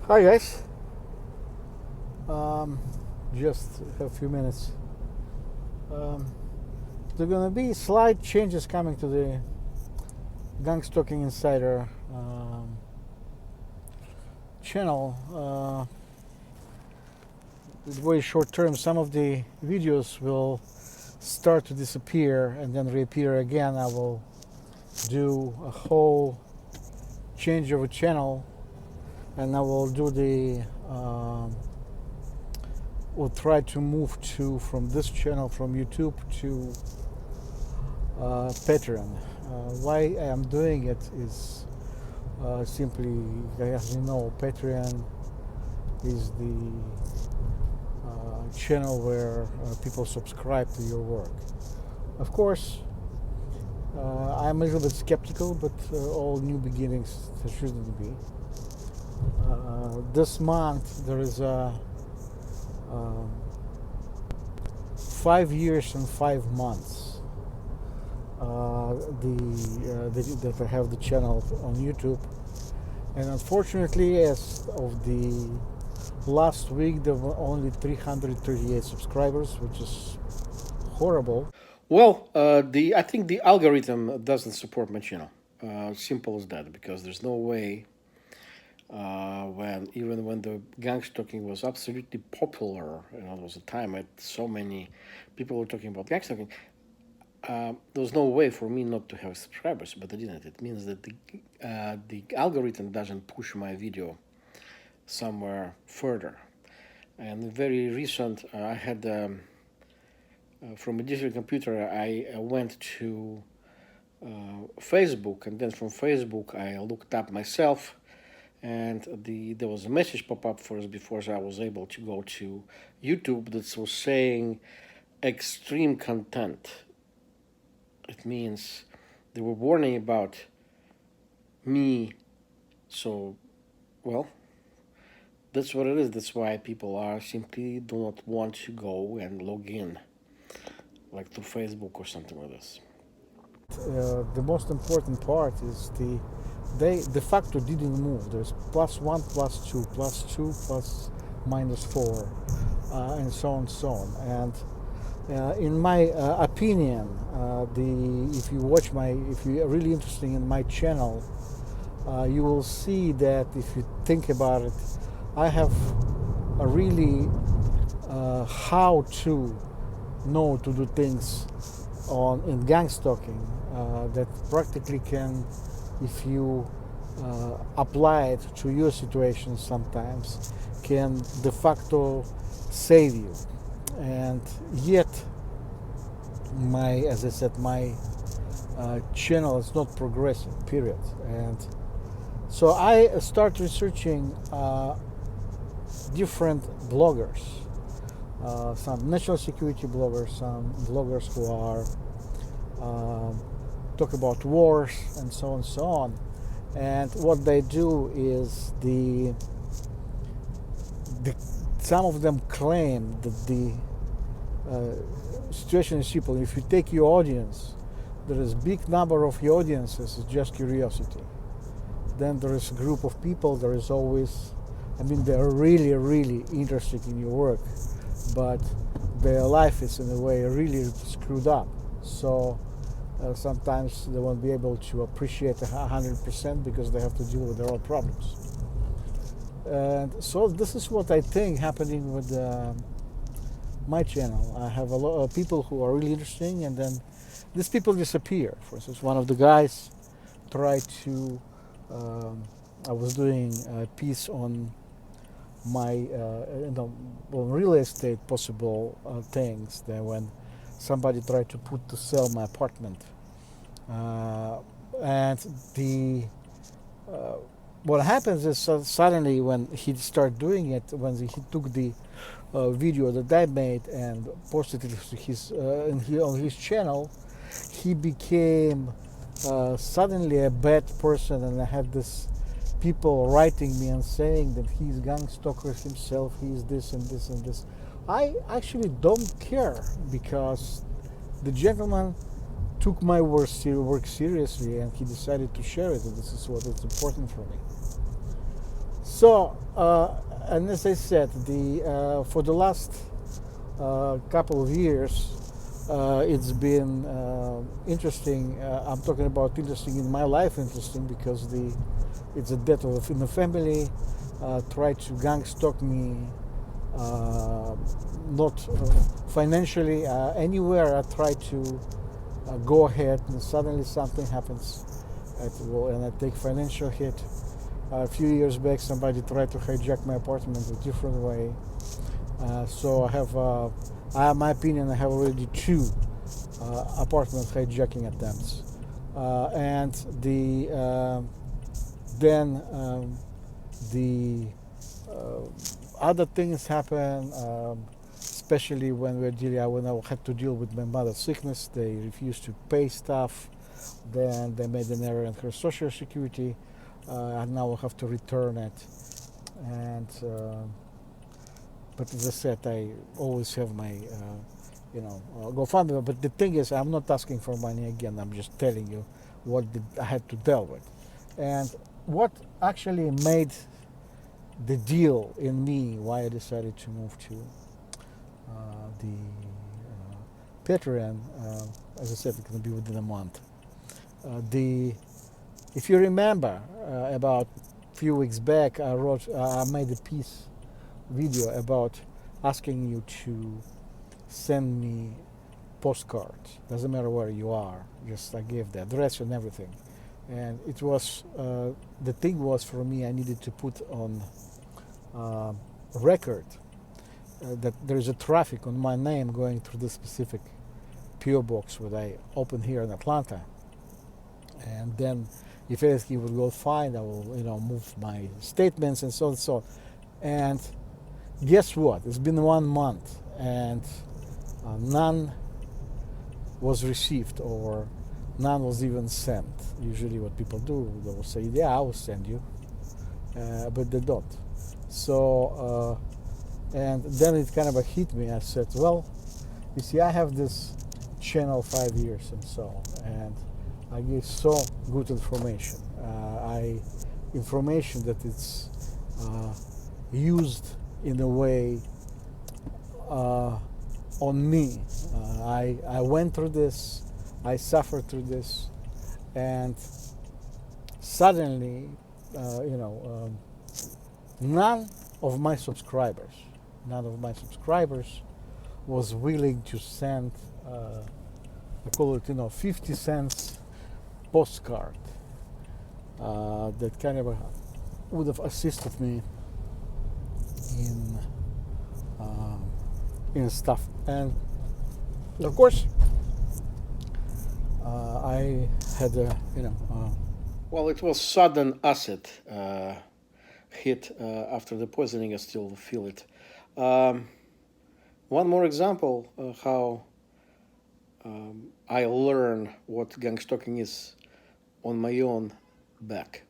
Hi guys. Um, just a few minutes. Um, there are gonna be slight changes coming to the Gang Stalking Insider channel. It's very short term. Some of the videos will start to disappear and then reappear again. I will do a whole change of a channel, and I will do the will try to move to from this channel from YouTube to Patreon. Why I am doing it is simply, as you know, Patreon is the channel where people subscribe to your work. Of course, I'm a little bit skeptical, but all new beginnings there shouldn't be. This month there is a 5 years and 5 months that I have the channel on YouTube, and unfortunately, as of the last week, there were only 338 subscribers, which is horrible. Well, I think the algorithm doesn't support my channel. Simple as that, because there's no way when the gang stalking was absolutely popular, there was a time that so many people were talking about gang stalking. There was no way for me not to have subscribers, but I didn't. It means that the algorithm doesn't push my video somewhere further. And very recent, I had from a digital computer, I went to Facebook, and then from Facebook I looked up myself, and there was a message pop up for us before, so I was able to go to YouTube that was saying extreme content. It means they were warning about me. So, well, that's what it is. That's why people are simply do not want to go and log in, like to Facebook or something like this. The most important part is they de facto didn't move. There's +1, +2, plus -4, and so on and so on. And in my opinion, if you're really interested in my channel, you will see that if you think about it, I have a really how to know to do things in gang stalking that practically can, if you apply it to your situation sometimes, can de facto save you. And yet, as I said, my channel is not progressing, period. And so I start researching different bloggers, some national security bloggers, some bloggers who are talk about wars and so on and so on. And what they do is some of them claim that the situation is simple. If you take your audience, there is big number of your audiences is just curiosity. Then there is a group of people. There is always, they're really, really interested in your work, but their life is in a way really screwed up. So sometimes they won't be able to appreciate 100% because they have to deal with their own problems. And so this is what I think happening with my channel. I have a lot of people who are really interesting, and then these people disappear. For instance, one of the guys tried to. I was doing a piece on my on real estate possible things. That when somebody tried to sell my apartment, and what happens is suddenly when he started doing it, when he took the video that I made and posted it on his channel, he became suddenly a bad person, and I had this people writing me and saying that he's gang stalker himself, he's this and this and this. I actually don't care, because the gentleman took my work seriously and he decided to share it, and this is what is important for me. So And as I said, for the last couple of years, it's been interesting. I'm talking about interesting in my life, interesting because it's a death of in the family. Tried to gang stalk me, not financially, anywhere. I try to go ahead, and suddenly something happens, and I take financial hit. A few years back, somebody tried to hijack my apartment a different way. So my opinion, I have already two apartment hijacking attempts, and the other things happen. Especially when when I had to deal with my mother's sickness, they refused to pay stuff. Then they made an error in her social security, and now I have to return it. And but as I said, I always have my GoFundMe. But the thing is, I'm not asking for money again. I'm just telling you what I had to deal with, and what actually made the deal in me why I decided to move to the Patreon. As I said, it's going to be within a month. If you remember, about a few weeks back, I made a video about asking you to send me postcards. Doesn't matter where you are. Just I gave the address and everything. And it was the thing was for me. I needed to put on record that there is a traffic on my name going through this specific PO box that I opened here in Atlanta. And then, if anything would go fine, I will move my statements and so on and so on. And guess what? It's been 1 month and none was received or none was even sent. Usually what people do, they will say, yeah, I will send you, but they don't. So, and then it kind of hit me. I said, well, you see, I have this channel 5 years and so, and I give so good information. Information that it's used in a way on me. I went through this, I suffered through this, and suddenly, none of my subscribers was willing to send, I call it, 50 cents postcard that kind of would have assisted me in stuff. And of course, I had well, it was sudden acid hit after the poisoning. I still feel it. One more example how I learn what gang stalking is on my own back.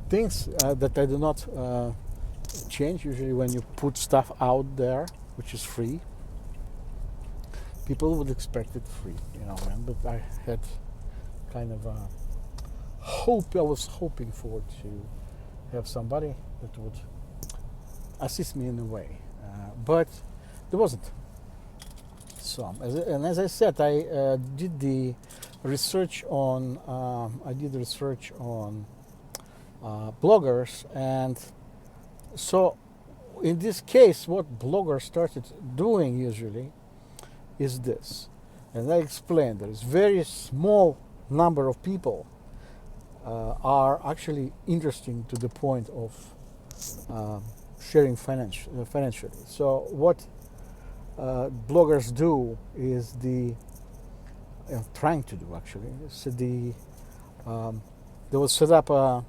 Things that I do not change. Usually when you put stuff out there which is free, people would expect it free, but I had kind of a hope. I was hoping to have somebody that would assist me in a way, but there wasn't. So, as I said, I did the research on bloggers, and so in this case, what bloggers started doing usually is this, and I explained there is very small number of people are actually interesting to the point of sharing financially. So what bloggers do is trying to do actually. So they will set up a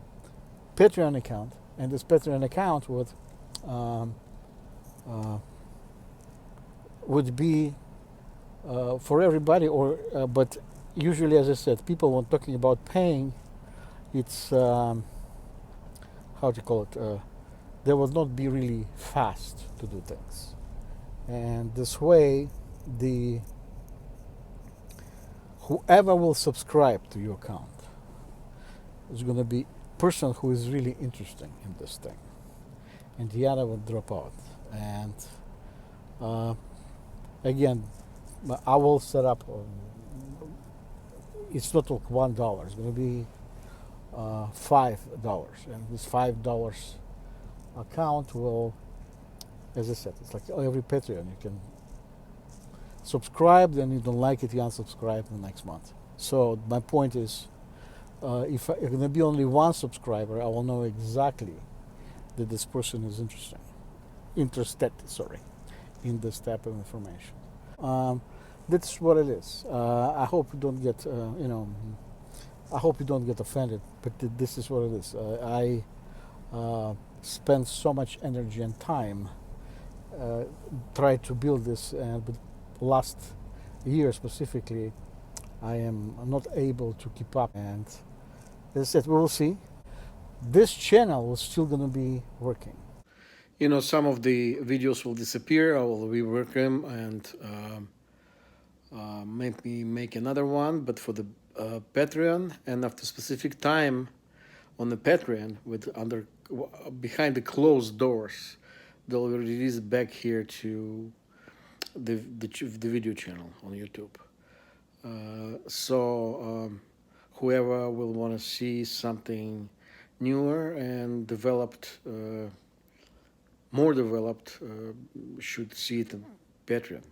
Patreon account, and this Patreon account would be for everybody, but usually, as I said, people when talking about paying, it's how do you call it? They will not be really fast to do things, and this way, whoever will subscribe to your account is going to be person who is really interesting in this thing, and the other would drop out. And uh, again, I will set up. It's not like $1. It's going to be $5, and this $5 account will, as I said, it's like every Patreon. You can subscribe, then you don't like it, you unsubscribe the next month. So my point is, if I'm going to be only one subscriber, I will know exactly that this person is interested, in this type of information. That's what it is. I hope you don't get, I hope you don't get offended, but this is what it is. I spend so much energy and time try to build this, but last year specifically, I am not able to keep up. And as I said, we will see. This channel is still going to be working. You know, some of the videos will disappear. I will rework them and maybe make another one, but for the Patreon, and after specific time on the Patreon, with behind the closed doors, they'll release it back here to the video channel on YouTube. So whoever will want to see something newer and developed, more developed, should see it on Patreon.